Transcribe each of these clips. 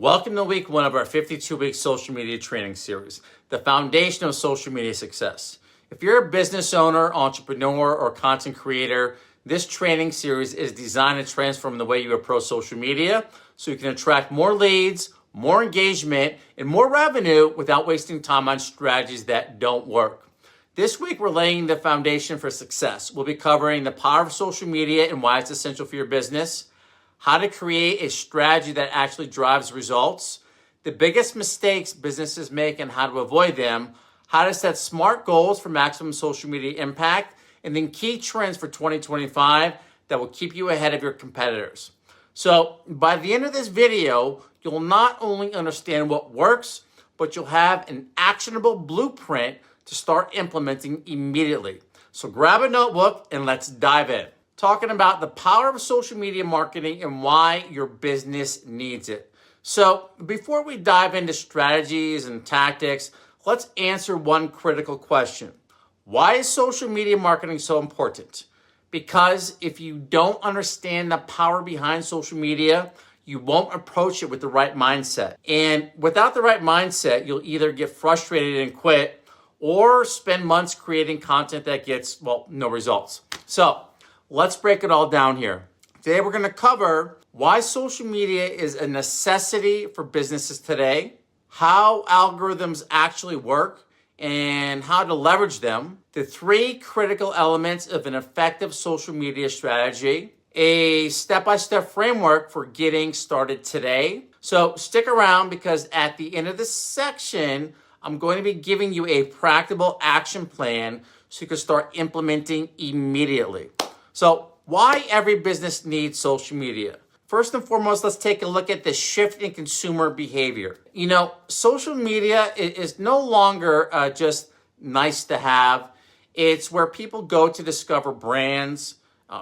Welcome to week one of our 52-week social media training series, the foundation of social media success. If you're a business owner, entrepreneur, or content creator, this training series is designed to transform the way you approach social media so you can attract more leads, more engagement, and more revenue without wasting time on strategies that don't work. This week, we're laying the foundation for success. We'll be covering the power of social media and why it's essential for your business, how to create a strategy that actually drives results, the biggest mistakes businesses make and how to avoid them, how to set smart goals for maximum social media impact, and then key trends for 2025 that will keep you ahead of your competitors. So by the end of this video, you'll not only understand what works, but you'll have an actionable blueprint to start implementing immediately. So grab a notebook and let's dive in. Talking about the power of social media marketing and why your business needs it. So before we dive into strategies and tactics, let's answer one critical question. Why is social media marketing so important? Because if you don't understand the power behind social media, you won't approach it with the right mindset. And without the right mindset, you'll either get frustrated and quit or spend months creating content that gets, no results. So let's break it all down here. Today, we're going to cover why social media is a necessity for businesses today, how algorithms actually work, and how to leverage them, the 3 critical elements of an effective social media strategy, a step-by-step framework for getting started today. So stick around because at the end of this section, I'm going to be giving you a practical action plan so you can start implementing immediately. So why every business needs social media? First and foremost, let's take a look at the shift in consumer behavior. Social media is no longer just nice to have. It's where people go to discover brands,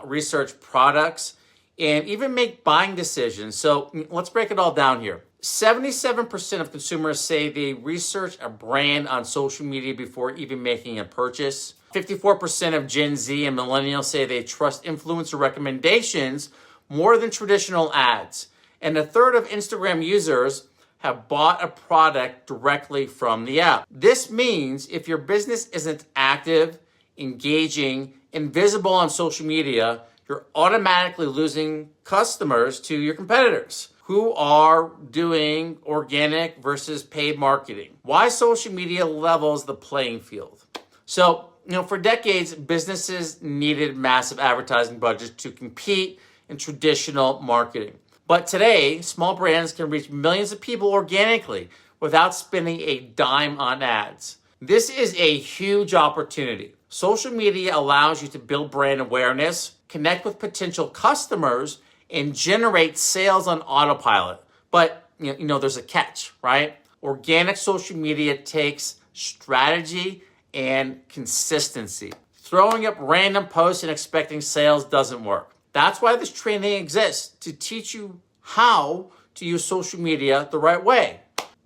research products, and even make buying decisions. So let's break it all down here. 77% of consumers say they research a brand on social media before even making a purchase. 54% of Gen Z and millennials say they trust influencer recommendations more than traditional ads. And a third of Instagram users have bought a product directly from the app. This means if your business isn't active, engaging, and visible on social media, you're automatically losing customers to your competitors who are doing organic versus paid marketing. Why social media levels the playing field? So, for decades, businesses needed massive advertising budgets to compete in traditional marketing. But today, small brands can reach millions of people organically without spending a dime on ads. This is a huge opportunity. Social media allows you to build brand awareness, connect with potential customers, and generate sales on autopilot. But, there's a catch, right? Organic social media takes strategy and consistency. Throwing up random posts and expecting sales doesn't work. That's why this training exists, to teach you how to use social media the right way.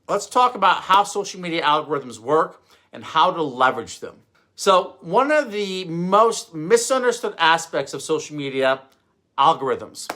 Let's talk about how social media algorithms work and how to leverage them. So one of the most misunderstood aspects of social media, algorithms.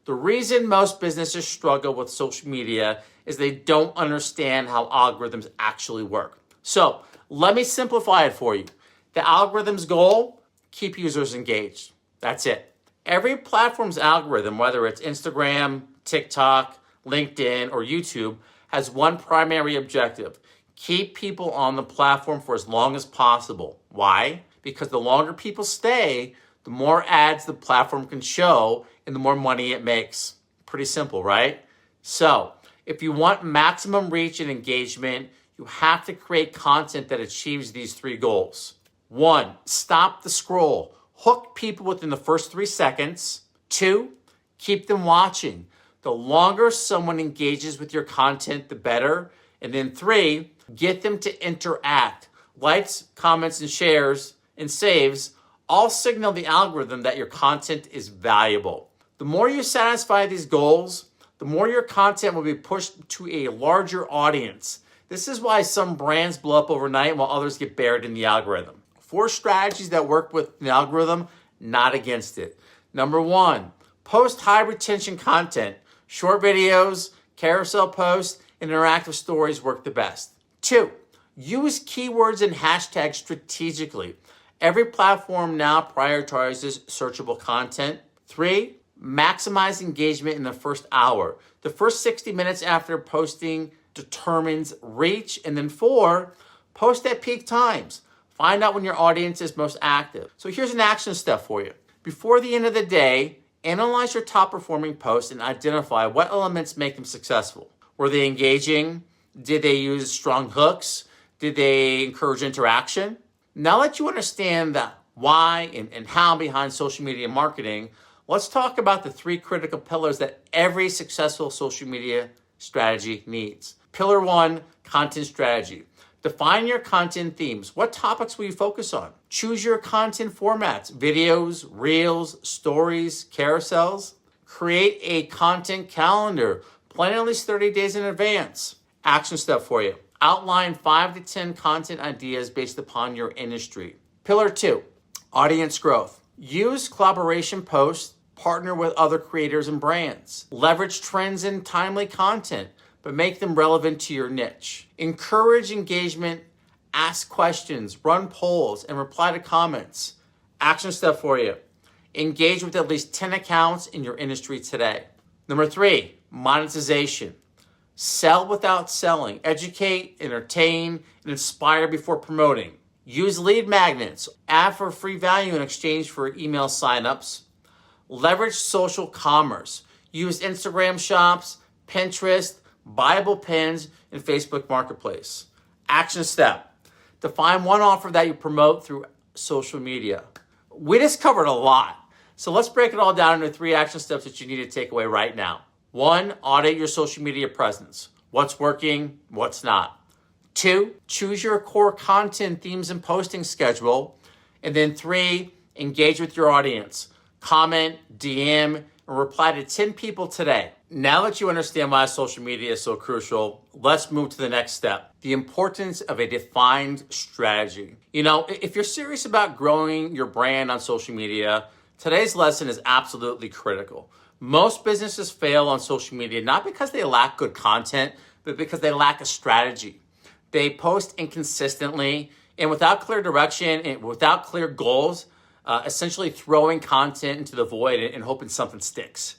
The reason most businesses struggle with social media is they don't understand how algorithms actually work. So let me simplify it for you. The algorithm's goal, keep users engaged. That's it. Every platform's algorithm, whether it's Instagram, TikTok, LinkedIn, or YouTube, has one primary objective: keep people on the platform for as long as possible. Why? Because the longer people stay, the more ads the platform can show and the more money it makes. Pretty simple, right? So if you want maximum reach and engagement, you have to create content that achieves these 3 goals. 1, stop the scroll. Hook people within the first 3 seconds. 2, keep them watching. The longer someone engages with your content, the better. And then 3, get them to interact. Likes, comments, and shares, and saves all signal the algorithm that your content is valuable. The more you satisfy these goals, the more your content will be pushed to a larger audience. This is why some brands blow up overnight while others get buried in the algorithm. 4 strategies that work with the algorithm, not against it. Number 1, post high retention content, short videos, Carousel posts and interactive stories work the best. 2, use keywords and hashtags strategically. Every platform now prioritizes searchable content. 3, maximize engagement in the first hour. The first 60 minutes after posting determines reach. And then 4, post at peak times. Find out when your audience is most active. So here's an action step for you. Before the end of the day, analyze your top performing posts and identify what elements make them successful. Were they engaging? Did they use strong hooks? Did they encourage interaction? Now that you understand the why and how behind social media marketing, let's talk about the 3 critical pillars that every successful social media strategy needs. Pillar 1, content strategy. Define your content themes. What topics will you focus on? Choose your content formats: videos, reels, stories, carousels. Create a content calendar. Plan at least 30 days in advance. Action step for you. Outline 5 to 10 content ideas based upon your industry. Pillar 2, audience growth. Use collaboration posts, partner with other creators and brands. Leverage trends and timely content, but make them relevant to your niche. Encourage engagement, ask questions, run polls, and reply to comments. Action step for you. Engage with at least 10 accounts in your industry today. Number 3, monetization. Sell without selling. Educate, entertain, and inspire before promoting. Use lead magnets. Add for free value in exchange for email signups. Leverage social commerce. Use Instagram shops, Pinterest, Bible pins, and Facebook Marketplace. Action step. Define one offer that you promote through social media. We just covered a lot. So let's break it all down into 3 action steps that you need to take away right now. 1, audit your social media presence. What's working, what's not. 2, choose your core content themes and posting schedule. And then 3, engage with your audience. Comment, DM, and reply to 10 people today. Now that you understand why social media is so crucial, let's move to the next step. The importance of a defined strategy. If you're serious about growing your brand on social media, today's lesson is absolutely critical. Most businesses fail on social media not because they lack good content, but because they lack a strategy. They post inconsistently and without clear direction and without clear goals, essentially throwing content into the void and hoping something sticks.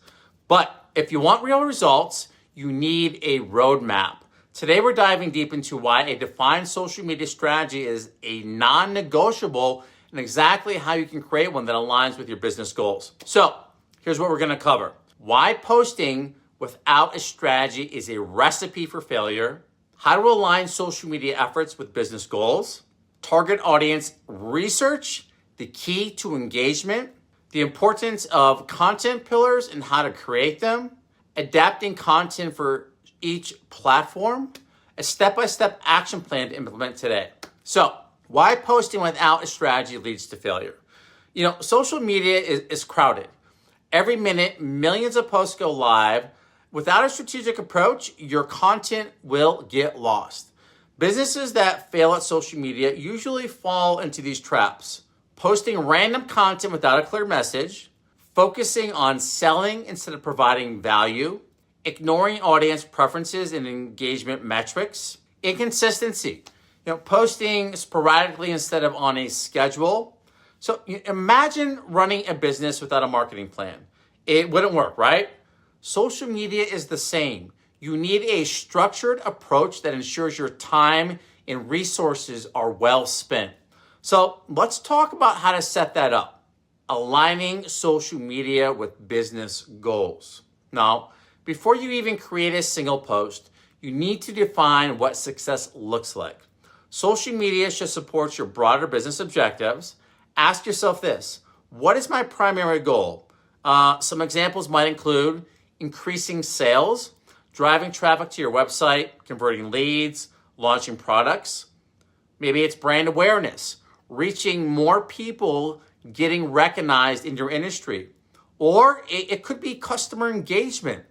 But if you want real results, you need a roadmap. Today, we're diving deep into why a defined social media strategy is a non-negotiable and exactly how you can create one that aligns with your business goals. So here's what we're going to cover. Why posting without a strategy is a recipe for failure. How to align social media efforts with business goals. Target audience research, the key to engagement. The importance of content pillars and how to create them. Adapting content for each platform. A step-by-step action plan to implement today. So, why posting without a strategy leads to failure? Social media is crowded. Every minute, millions of posts go live. Without a strategic approach, your content will get lost. Businesses that fail at social media usually fall into these traps. Posting random content without a clear message, focusing on selling instead of providing value, ignoring audience preferences and engagement metrics, inconsistency, posting sporadically instead of on a schedule. So imagine running a business without a marketing plan. It wouldn't work, right? Social media is the same. You need a structured approach that ensures your time and resources are well spent. So let's talk about how to set that up. Aligning social media with business goals. Now, before you even create a single post, you need to define what success looks like. Social media should support your broader business objectives. Ask yourself this: what is my primary goal? Some examples might include increasing sales, driving traffic to your website, converting leads, launching products. Maybe it's brand awareness, reaching more people, getting recognized in your industry. Or it could be customer engagement,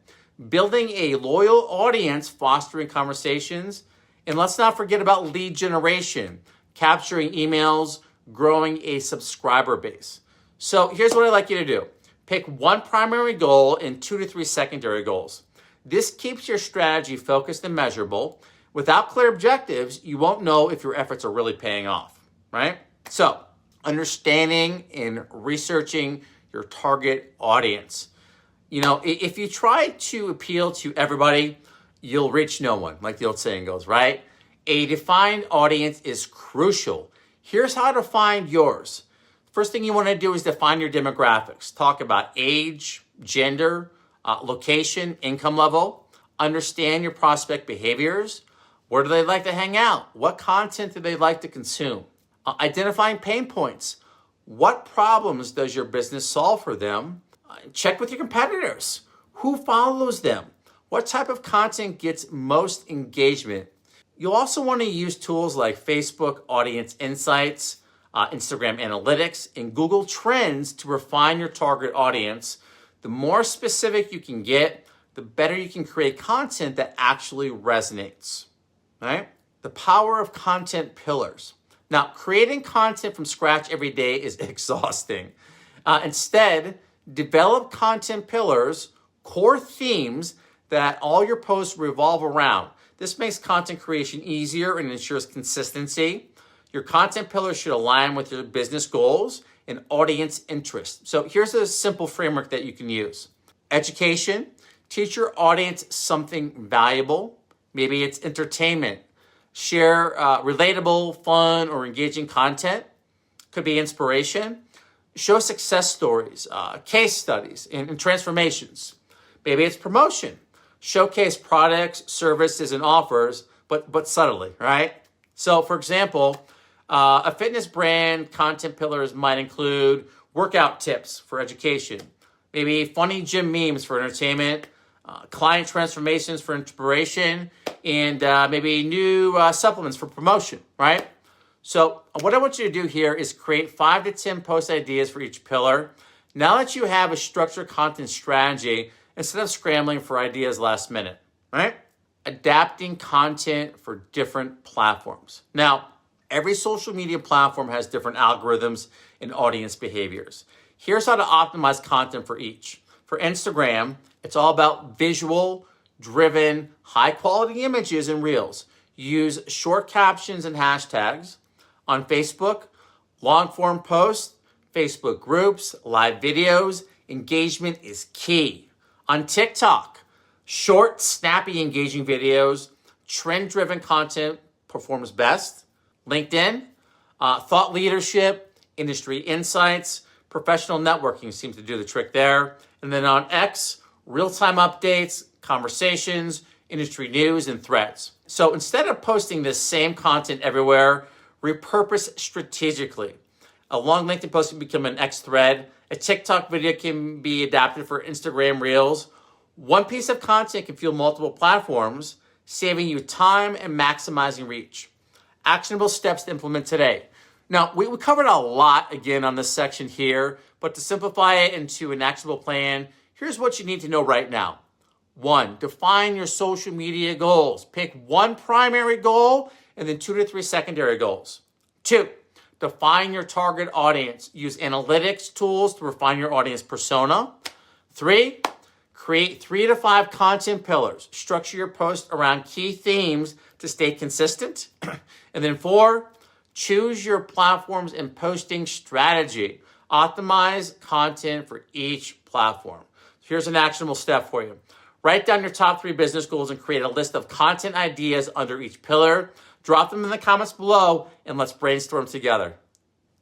building a loyal audience, fostering conversations. And let's not forget about lead generation, capturing emails, growing a subscriber base. So here's what I'd like you to do. Pick one primary goal and 2 to 3 secondary goals. This keeps your strategy focused and measurable. Without clear objectives, you won't know if your efforts are really paying off, right? So, understanding and researching your target audience. If you try to appeal to everybody, you'll reach no one, like the old saying goes, right? A defined audience is crucial. Here's how to find yours. First thing you want to do is define your demographics. Talk about age, gender, location, income level. Understand your prospect behaviors. Where do they like to hang out? What content do they like to consume? Identifying pain points. What problems does your business solve for them? Check with your competitors. Who follows them? What type of content gets most engagement? You'll also want to use tools like Facebook Audience Insights, Instagram Analytics, and Google Trends to refine your target audience. The more specific you can get, the better you can create content that actually resonates. Right? The power of content pillars. Now, creating content from scratch every day is exhausting. Instead, develop content pillars, core themes that all your posts revolve around. This makes content creation easier and ensures consistency. Your content pillars should align with your business goals and audience interest. So here's a simple framework that you can use. Education. Teach your audience something valuable. Maybe it's entertainment. Share relatable, fun, or engaging content. Could be inspiration. Show success stories, case studies, and transformations. Maybe it's promotion. Showcase products, services, and offers, but subtly, right? So, for example, a fitness brand content pillars might include workout tips for education, maybe funny gym memes for entertainment, client transformations for inspiration, and maybe new supplements for promotion, right? So what I want you to do here is create 5 to 10 post ideas for each pillar. Now that you have a structured content strategy, instead of scrambling for ideas last minute, right? Adapting content for different platforms. Now, every social media platform has different algorithms and audience behaviors. Here's how to optimize content for each. For Instagram, it's all about visual-driven, high-quality images and reels. Use short captions and hashtags. On Facebook, long-form posts, Facebook groups, live videos. Engagement is key. On TikTok, short, snappy, engaging videos. Trend-driven content performs best. LinkedIn, thought leadership, industry insights, professional networking seems to do the trick there. And then on X, real-time updates, conversations, industry news, and threads. So instead of posting the same content everywhere, repurpose strategically. A long LinkedIn post can become an X thread. A TikTok video can be adapted for Instagram Reels. One piece of content can fuel multiple platforms, saving you time and maximizing reach. Actionable steps to implement today. Now, we covered a lot again on this section here, but to simplify it into an actionable plan, here's what you need to know right now. 1, define your social media goals. Pick one primary goal and then 2 to 3 secondary goals. 2, define your target audience. Use analytics tools to refine your audience persona. 3, create 3 to 5 content pillars. Structure your post around key themes to stay consistent. And then 4, choose your platforms and posting strategy. Optimize content for each platform. Here's an actionable step for you. Write down your top 3 business goals and create a list of content ideas under each pillar. Drop them in the comments below and let's brainstorm together.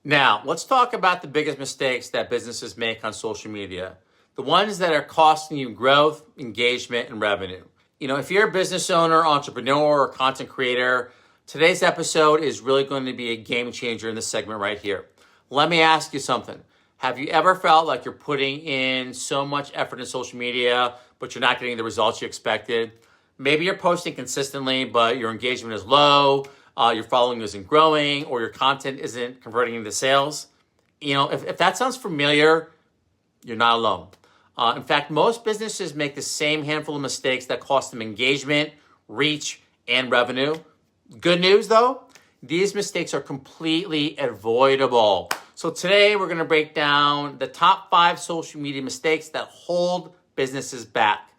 Now, let's talk about the biggest mistakes that businesses make on social media. The ones that are costing you growth, engagement, and revenue. If you're a business owner, entrepreneur, or content creator, today's episode is really going to be a game changer in this segment right here. Let me ask you something. Have you ever felt like you're putting in so much effort in social media, but you're not getting the results you expected? Maybe you're posting consistently, but your engagement is low, your following isn't growing, or your content isn't converting into sales. If that sounds familiar, you're not alone. In fact, most businesses make the same handful of mistakes that cost them engagement, reach, and revenue. Good news, though, these mistakes are completely avoidable. So today, we're going to break down the top 5 social media mistakes that hold businesses back.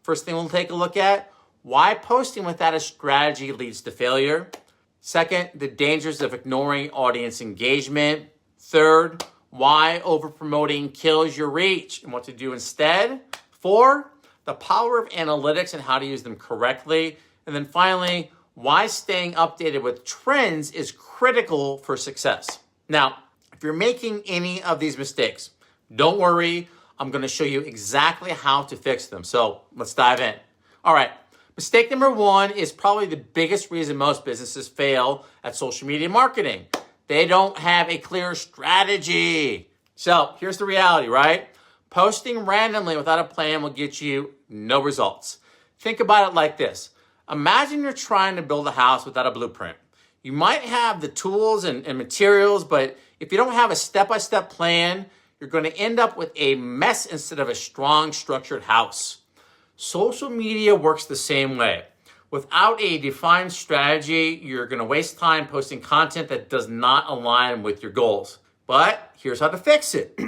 First thing we'll take a look at, why posting without a strategy leads to failure. Second, the dangers of ignoring audience engagement. Third, why overpromoting kills your reach and what to do instead. 4, the power of analytics and how to use them correctly. And then finally, why staying updated with trends is critical for success. Now, if you're making any of these mistakes, don't worry. I'm going to show you exactly how to fix them. So let's dive in. All right. Mistake number 1 is probably the biggest reason most businesses fail at social media marketing. They don't have a clear strategy. So here's the reality, right? Posting randomly without a plan will get you no results. Think about it like this. Imagine you're trying to build a house without a blueprint. You might have the tools and materials, but if you don't have a step-by-step plan, you're going to end up with a mess instead of a strong, structured house. Social media works the same way. Without a defined strategy, you're going to waste time posting content that does not align with your goals. But here's how to fix it.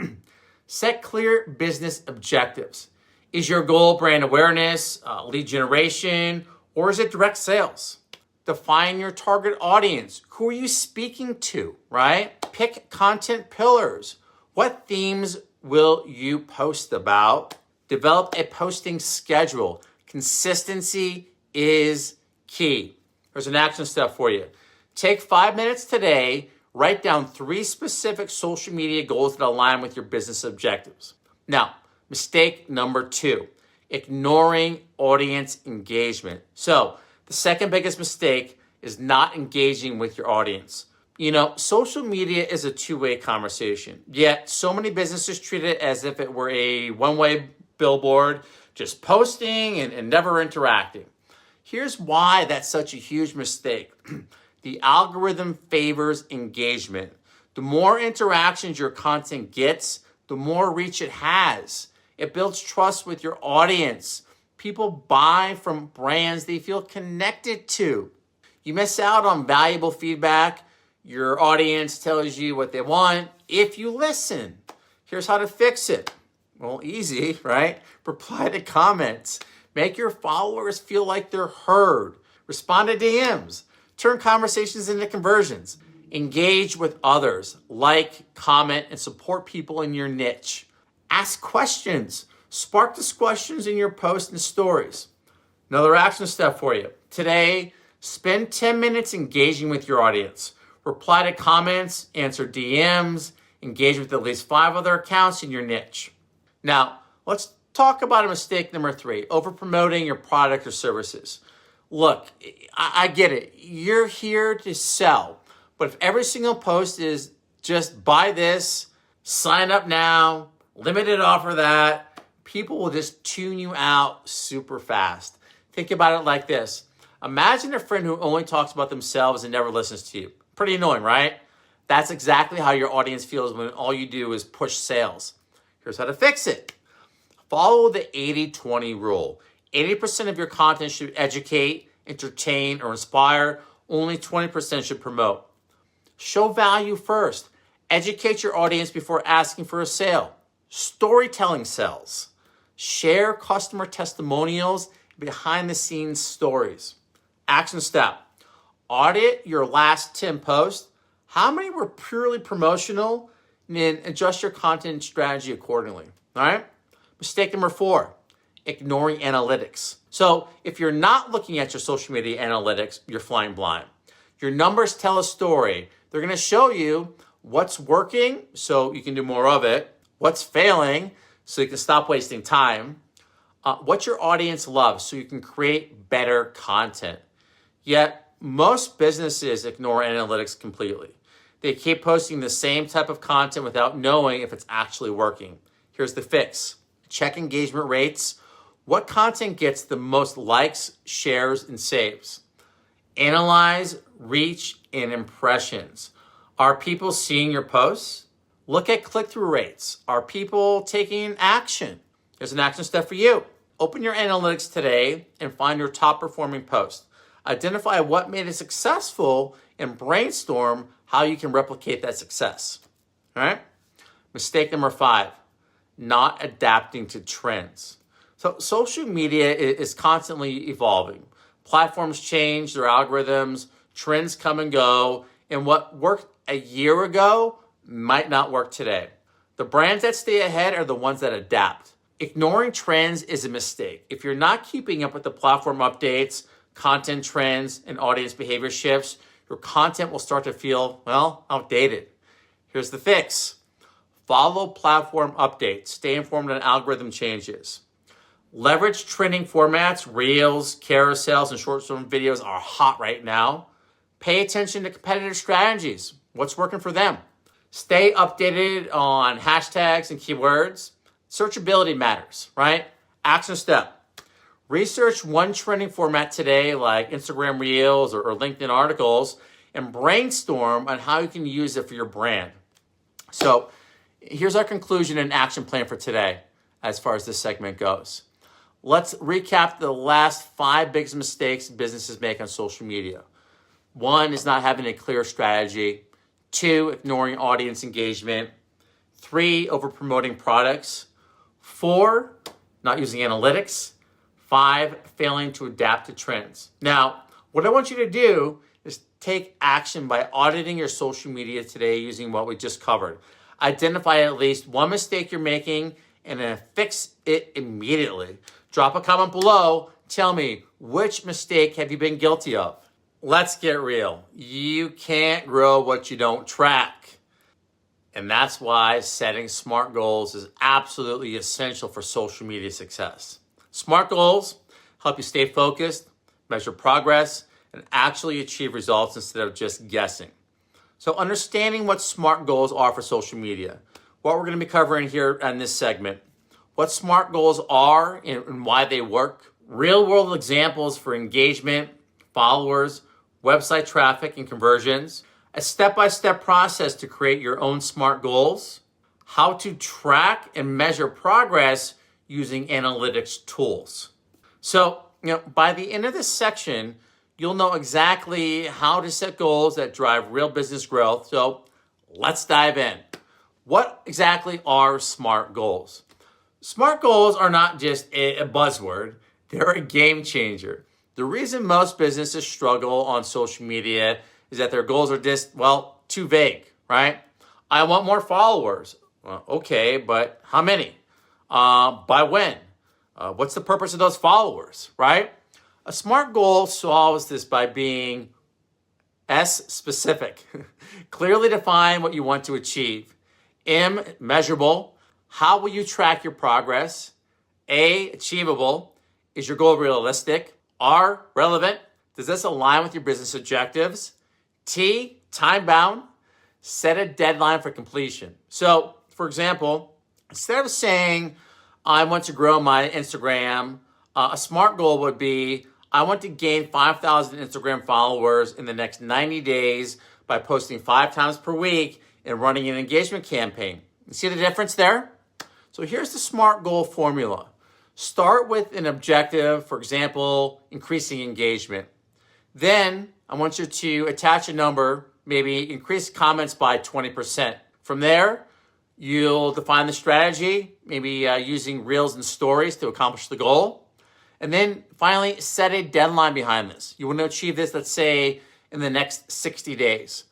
Set clear business objectives. Is your goal brand awareness, lead generation, or is it direct sales? Define your target audience. Who are you speaking to, right? Pick content pillars. What themes will you post about? Develop a posting schedule. Consistency is key. There's an action step for you. Take 5 minutes today, write down 3 specific social media goals that align with your business objectives. Now, mistake number 2, ignoring audience engagement. So, the second biggest mistake is not engaging with your audience. You know, social media is a two-way conversation, yet so many businesses treat it as if it were a one-way billboard, just posting and never interacting. Here's why that's such a huge mistake. The algorithm favors engagement. The more interactions your content gets, the more reach it has. It builds trust with your audience. People buy from brands they feel connected to. You miss out on valuable feedback. Your audience tells you what they want if you listen. Here's how to fix it. Well, easy, right? Reply to comments. Make your followers feel like they're heard. Respond to DMs. Turn conversations into conversions. Engage with others. Like, comment, and support people in your niche. Ask questions. Spark discussions in your posts and stories. Another action step for you. Today, spend 10 minutes engaging with your audience. Reply to comments, answer DMs, engage with at least 5 other accounts in your niche. Now, let's talk about a mistake number 3, over-promoting your product or services. Look, I get it. You're here to sell. But if every single post is just buy this, sign up now, limited offer that, people will just tune you out super fast. Think about it like this. Imagine a friend who only talks about themselves and never listens to you. Pretty annoying, right? That's exactly how your audience feels when all you do is push sales. Here's how to fix it. Follow the 80-20 rule. 80% of your content should educate, entertain, or inspire. Only 20% should promote. Show value first. Educate your audience before asking for a sale. Storytelling sells. Share customer testimonials, behind-the-scenes stories. Action step. Audit your last 10 posts. How many were purely promotional? And then adjust your content strategy accordingly. All right? Mistake number 4, ignoring analytics. So if you're not looking at your social media analytics, you're flying blind. Your numbers tell a story. They're going to show you what's working so you can do more of it, what's failing so you can stop wasting time, what your audience loves so you can create better content. Yet most businesses ignore analytics completely. They keep posting the same type of content without knowing if it's actually working. Here's the fix. Check engagement rates. What content gets the most likes, shares, and saves? Analyze reach and impressions. Are people seeing your posts? Look at click-through rates. Are people taking action? Here's an action step for you. Open your analytics today and find your top performing post. Identify what made it successful and brainstorm how you can replicate that success. All right? Mistake number 5, not adapting to trends. So social media is constantly evolving. Platforms change their algorithms, trends come and go, and what worked a year ago might not work today. The brands that stay ahead are the ones that adapt. Ignoring trends is a mistake. If you're not keeping up with the platform updates, content trends, and audience behavior shifts, your content will start to feel, well, outdated. Here's the fix. Follow platform updates. Stay informed on algorithm changes. Leverage trending formats. Reels, carousels, and short-form videos are hot right now. Pay attention to competitive strategies. What's working for them? Stay updated on hashtags and keywords. Searchability matters, right? Action step. Research one trending format today, like Instagram Reels or LinkedIn articles, and brainstorm on how you can use it for your brand. So here's our conclusion and action plan for today as far as this segment goes. Let's recap the last 5 biggest mistakes businesses make on social media. 1 is not having a clear strategy. 2, ignoring audience engagement. 3, over-promoting products. 4, not using analytics. 5, failing to adapt to trends. Now, what I want you to do is take action by auditing your social media today using what we just covered. Identify at least one mistake you're making and then fix it immediately. Drop a comment below. Tell me, which mistake have you been guilty of? Let's get real. You can't grow what you don't track. And that's why setting SMART goals is absolutely essential for social media success. SMART goals help you stay focused, measure progress, and actually achieve results instead of just guessing. So understanding what SMART goals are for social media, what we're going to be covering here in this segment, what SMART goals are and why they work, real-world examples for engagement, followers, website traffic, and conversions, a step-by-step process to create your own SMART goals, how to track and measure progress using analytics tools. So, by the end of this section, you'll know exactly how to set goals that drive real business growth. So let's dive in. What exactly are SMART goals? SMART goals are not just a buzzword, they're a game changer. The reason most businesses struggle on social media is that their goals are just, too vague, right? I want more followers. Well, okay, but how many? By when? What's the purpose of those followers, right? A SMART goal solves this by being S, specific. Clearly define what you want to achieve. M, measurable. How will you track your progress? A, achievable. Is your goal realistic? R, relevant. Does this align with your business objectives? T, time bound. Set a deadline for completion. So, for example, instead of saying, I want to grow my Instagram, a SMART goal would be, I want to gain 5,000 Instagram followers in the next 90 days by posting 5 times per week and running an engagement campaign. You see the difference there? So here's the SMART goal formula. Start with an objective, for example, increasing engagement. Then I want you to attach a number, maybe increase comments by 20%. From there, you'll define the strategy, maybe using Reels and Stories to accomplish the goal. And then finally, set a deadline behind this. You want to achieve this, let's say, in the next 60 days.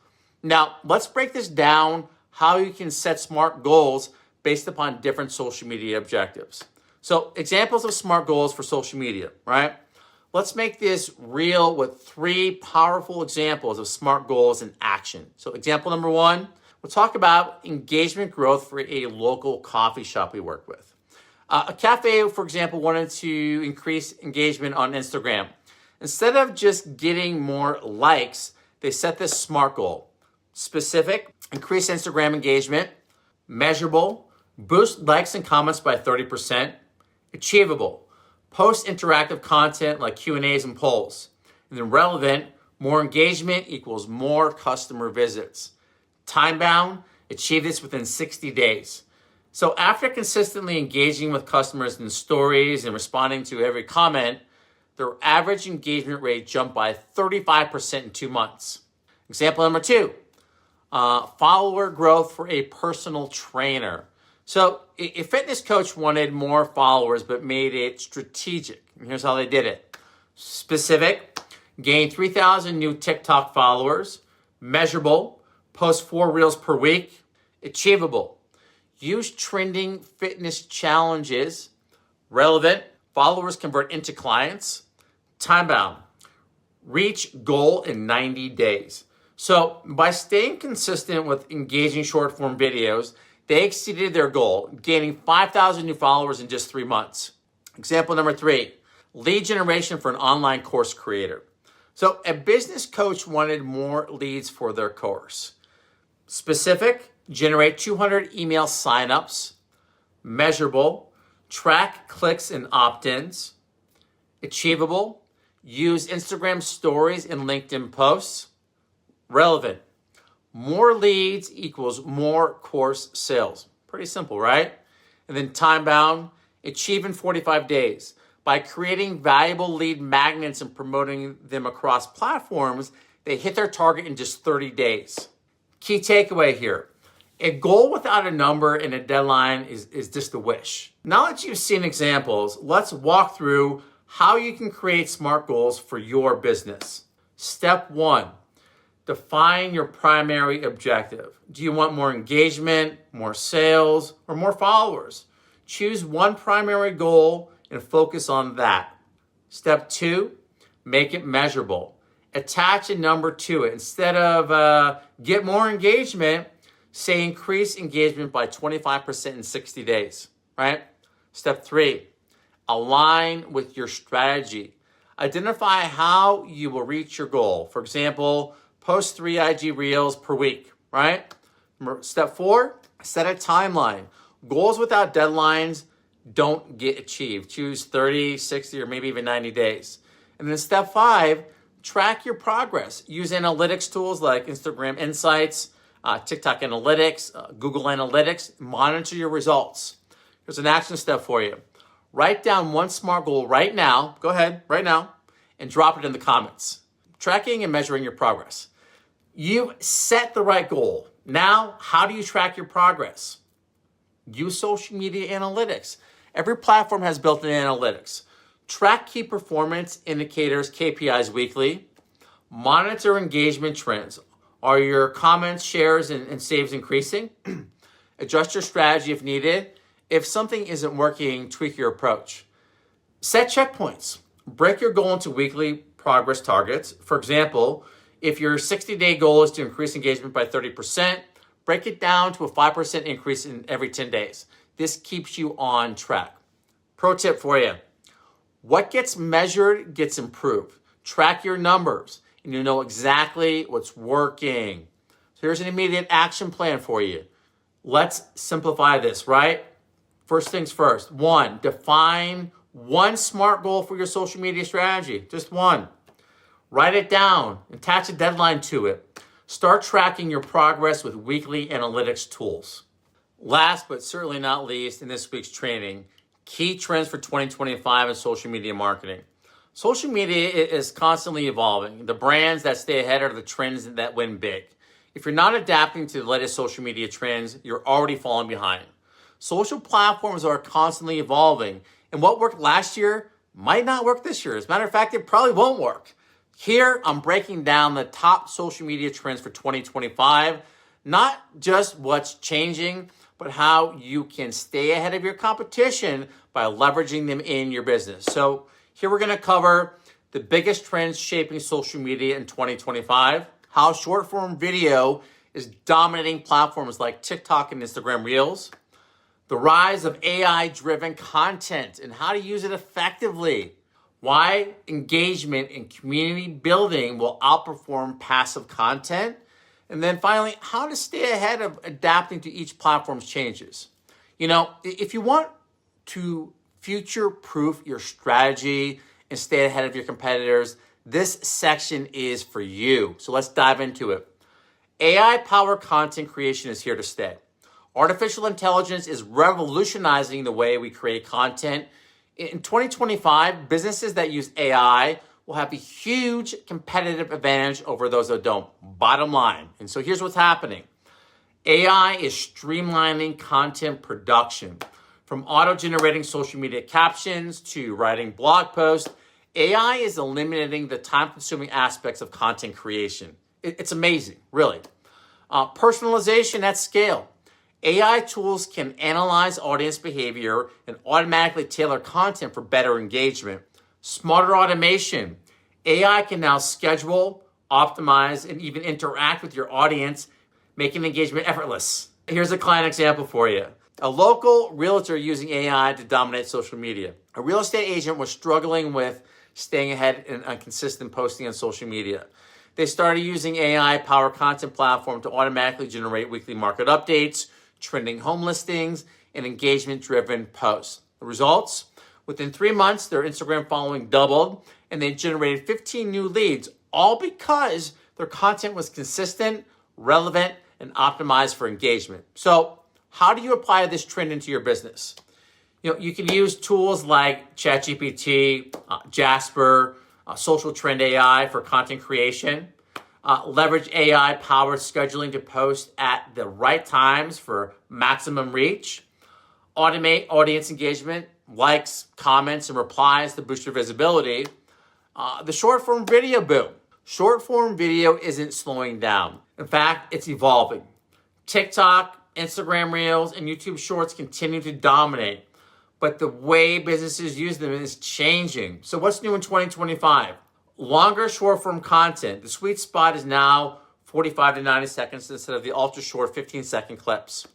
Now, let's break this down, how you can set SMART goals based upon different social media objectives. So, examples of SMART goals for social media, right? Let's make this real with 3 powerful examples of SMART goals in action. So, example number 1, we'll talk about engagement growth for a local coffee shop we work with. A cafe, for example, wanted to increase engagement on Instagram. Instead of just getting more likes, they set this SMART goal. Specific, increase Instagram engagement. Measurable, boost likes and comments by 30%. Achievable, post interactive content like Q&As and polls. And then relevant, more engagement equals more customer visits. Time bound, achieve this within 60 days. So after consistently engaging with customers in stories and responding to every comment, their average engagement rate jumped by 35% in 2 months. Example number 2, follower growth for a personal trainer. So a fitness coach wanted more followers, but made it strategic. And here's how they did it. Specific, gain 3,000 new TikTok followers. Measurable, post 4 reels per week. Achievable, use trending fitness challenges. Relevant, followers convert into clients. Time bound, reach goal in 90 days. So by staying consistent with engaging short form videos, they exceeded their goal, gaining 5,000 new followers in just 3 months. Example number 3, lead generation for an online course creator. So a business coach wanted more leads for their course. Specific, generate 200 email signups. Measurable, track clicks and opt-ins. Achievable, use Instagram stories and LinkedIn posts. Relevant, more leads equals more course sales. Pretty simple, right? And then time bound, achieve in 45 days. By creating valuable lead magnets and promoting them across platforms, they hit their target in just 30 days. Key takeaway here. A goal without a number and a deadline is just a wish. Now that you've seen examples, let's walk through how you can create SMART goals for your business. Step 1, define your primary objective. Do you want more engagement, more sales, or more followers? Choose one primary goal and focus on that. Step 2, make it measurable. Attach a number to it. Instead of get more engagement, say increase engagement by 25% in 60 days, right? Step 3, align with your strategy. Identify how you will reach your goal. For example, post 3 IG reels per week, right? Step 4, set a timeline. Goals without deadlines don't get achieved. Choose 30, 60, or maybe even 90 days. And then step 5, track your progress. Use analytics tools like Instagram Insights, TikTok Analytics, Google Analytics. Monitor your results. Here's an action step for you. Write down one SMART goal right now. Go ahead, right now, and drop it in the comments. Tracking and measuring your progress. You've set the right goal. Now, how do you track your progress? Use social media analytics. Every platform has built-in analytics. Track key performance indicators, KPIs weekly. Monitor engagement trends. Are your comments, shares, and saves increasing? Adjust your strategy if needed. If something isn't working, tweak your approach. Set checkpoints. Break your goal into weekly progress targets. For example, if your 60-day goal is to increase engagement by 30%, break it down to a 5% increase in every 10 days. This keeps you on track. Pro tip for you. What gets measured gets improved. Track your numbers and you know exactly what's working. So here's an immediate action plan for you. Let's simplify this, right? First things first. 1, define one SMART goal for your social media strategy. Just one. Write it down. Attach a deadline to it. Start tracking your progress with weekly analytics tools. Last but certainly not least in this week's training, key trends for 2025 in social media marketing. Social media is constantly evolving. The brands that stay ahead are the trends that win big. If you're not adapting to the latest social media trends, you're already falling behind. Social platforms are constantly evolving, and what worked last year might not work this year. As a matter of fact, it probably won't work. Here, I'm breaking down the top social media trends for 2025, not just what's changing, but how you can stay ahead of your competition by leveraging them in your business. So here we're going to cover the biggest trends shaping social media in 2025, how short-form video is dominating platforms like TikTok and Instagram Reels, the rise of AI-driven content and how to use it effectively, why engagement and community building will outperform passive content, and then finally, how to stay ahead of adapting to each platform's changes. You know, if you want to future-proof your strategy and stay ahead of your competitors, this section is for you. So let's dive into it. AI-powered content creation is here to stay. Artificial intelligence is revolutionizing the way we create content. In 2025, businesses that use AI will have a huge competitive advantage over those that don't. Bottom line. And so here's what's happening. AI is streamlining content production. From auto-generating social media captions to writing blog posts, AI is eliminating the time-consuming aspects of content creation. It's amazing, really. Personalization at scale. AI tools can analyze audience behavior and automatically tailor content for better engagement. Smarter automation. AI can now schedule, optimize, and even interact with your audience, making engagement effortless. Here's a client example for you. A local realtor using AI to dominate social media. A real estate agent was struggling with staying ahead and consistent posting on social media. They started using AI-powered content platform to automatically generate weekly market updates, trending home listings, and engagement-driven posts. The results? Within 3 months, their Instagram following doubled, and they generated 15 new leads, all because their content was consistent, relevant, and optimized for engagement. So, how do you apply this trend into your business? You can use tools like ChatGPT, Jasper, Social Trend AI for content creation. Leverage AI-powered scheduling to post at the right times for maximum reach. Automate audience engagement, likes, comments, and replies to boost your visibility. The short-form video boom. Short-form video isn't slowing down. In fact, it's evolving. TikTok, Instagram Reels, and YouTube Shorts continue to dominate, but the way businesses use them is changing. So what's new in 2025? Longer short-form content. The sweet spot is now 45 to 90 seconds instead of the ultra-short 15-second clips.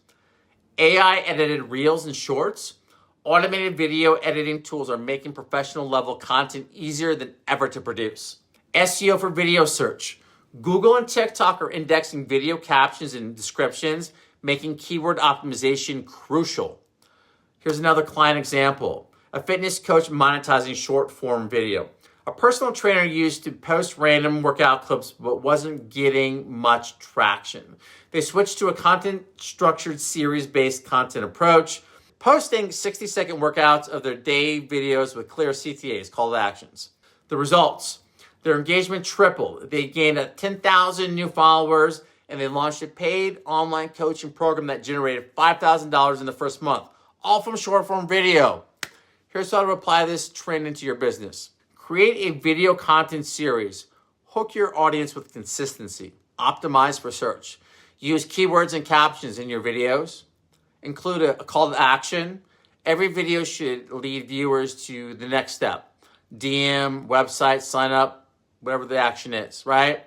AI-edited Reels and Shorts. Automated video editing tools are making professional-level content easier than ever to produce. SEO for video search. Google and TikTok are indexing video captions and descriptions, making keyword optimization crucial. Here's another client example. A fitness coach monetizing short-form video. A personal trainer used to post random workout clips but wasn't getting much traction. They switched to a content-structured series-based content approach, posting 60-second workouts of their day videos with clear CTAs, call to actions. The results, their engagement tripled. They gained 10,000 new followers, and they launched a paid online coaching program that generated $5,000 in the first month, all from short-form video. Here's how to apply this trend into your business. Create a video content series. Hook your audience with consistency. Optimize for search. Use keywords and captions in your videos. Include a call to action. Every video should lead viewers to the next step. DM, website, sign up, whatever the action is, right?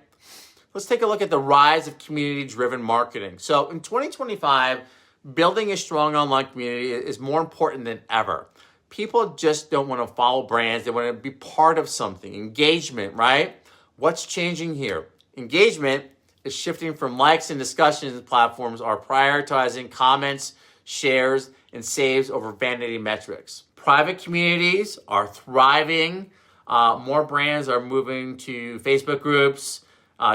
Let's take a look at the rise of community-driven marketing. So in 2025, building a strong online community is more important than ever. People just don't want to follow brands. They want to be part of something. Engagement, right? What's changing here? Engagement is shifting from likes and discussions platforms are prioritizing comments, shares, and saves over vanity metrics. Private communities are thriving. More brands are moving to Facebook groups,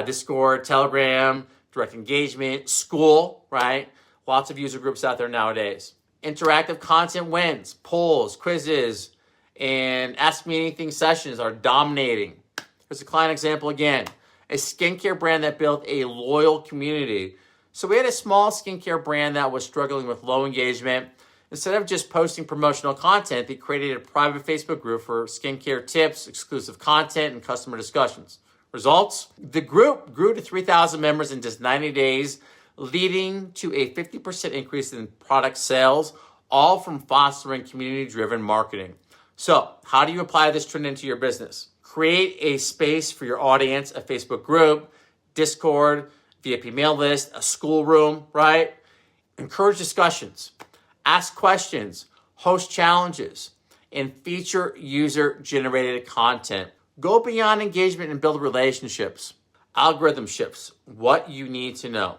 Discord, Telegram, direct engagement, school, right? Lots of user groups out there nowadays. Interactive content wins, polls, quizzes, and Ask Me Anything sessions are dominating. Here's a client example again. A skincare brand that built a loyal community. So we had a small skincare brand that was struggling with low engagement. Instead of just posting promotional content, they created a private Facebook group for skincare tips, exclusive content, and customer discussions. Results? The group grew to 3,000 members in just 90 days, leading to a 50% increase in product sales, all from fostering community-driven marketing. So, how do you apply this trend into your business? Create a space for your audience, a Facebook group, Discord, VIP mail list, a schoolroom, right? Encourage discussions, ask questions, host challenges, and feature user-generated content. Go beyond engagement and build relationships. Algorithm shifts, what you need to know.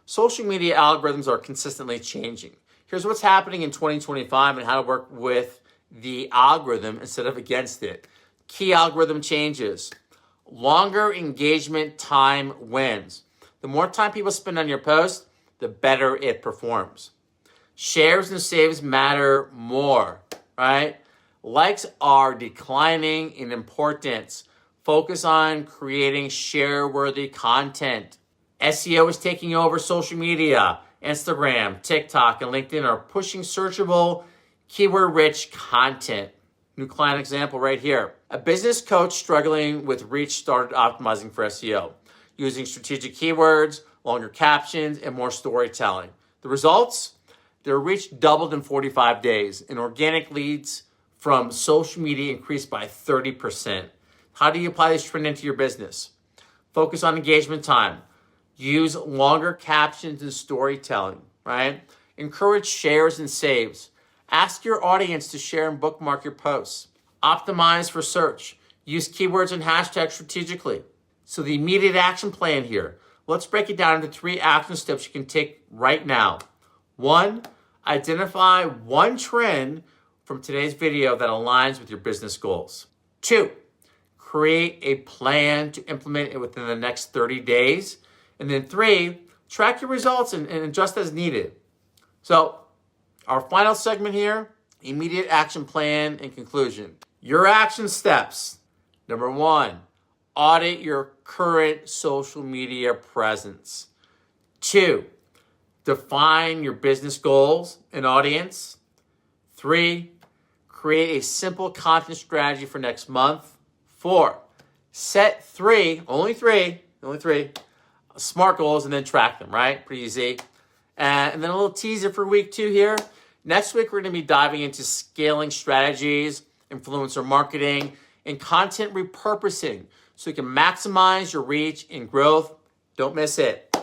Social media algorithms are consistently changing. Here's what's happening in 2025 and how to work with the algorithm instead of against it. Key algorithm changes. Longer engagement time wins. The more time people spend on your post, the better it performs. Shares and saves matter more, right? Likes are declining in importance. Focus on creating share-worthy content. SEO is taking over social media. Instagram, TikTok, and LinkedIn are pushing searchable, keyword-rich content. New client example right here. A business coach struggling with reach started optimizing for SEO, using strategic keywords, longer captions, and more storytelling. The results? Their reach doubled in 45 days, and organic leads from social media increased by 30%. How do you apply this trend into your business? Focus on engagement time. Use longer captions and storytelling, right? Encourage shares and saves. Ask your audience to share and bookmark your posts. Optimize for search. Use keywords and hashtags strategically. So the immediate action plan here. Let's break it down into 3 action steps you can take right now. 1, identify one trend from today's video that aligns with your business goals. 2, create a plan to implement it within the next 30 days. And then 3, track your results and adjust as needed. So our final segment here, immediate action plan and conclusion. Your action steps. Number 1, audit your current social media presence. 2, define your business goals and audience. 3, create a simple content strategy for next month. 4, set 3, only three, SMART goals and then track them, right? Pretty easy. And then a little teaser for week 2 here. Next week, we're going to be diving into scaling strategies, influencer marketing, and content repurposing so you can maximize your reach and growth. Don't miss it.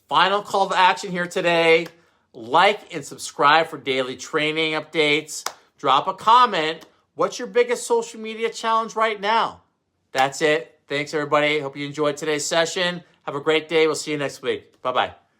Final call to action here today. Like and subscribe for daily training updates. Drop a comment. What's your biggest social media challenge right now? That's it. Thanks, everybody. Hope you enjoyed today's session. Have a great day. We'll see you next week. Bye-bye.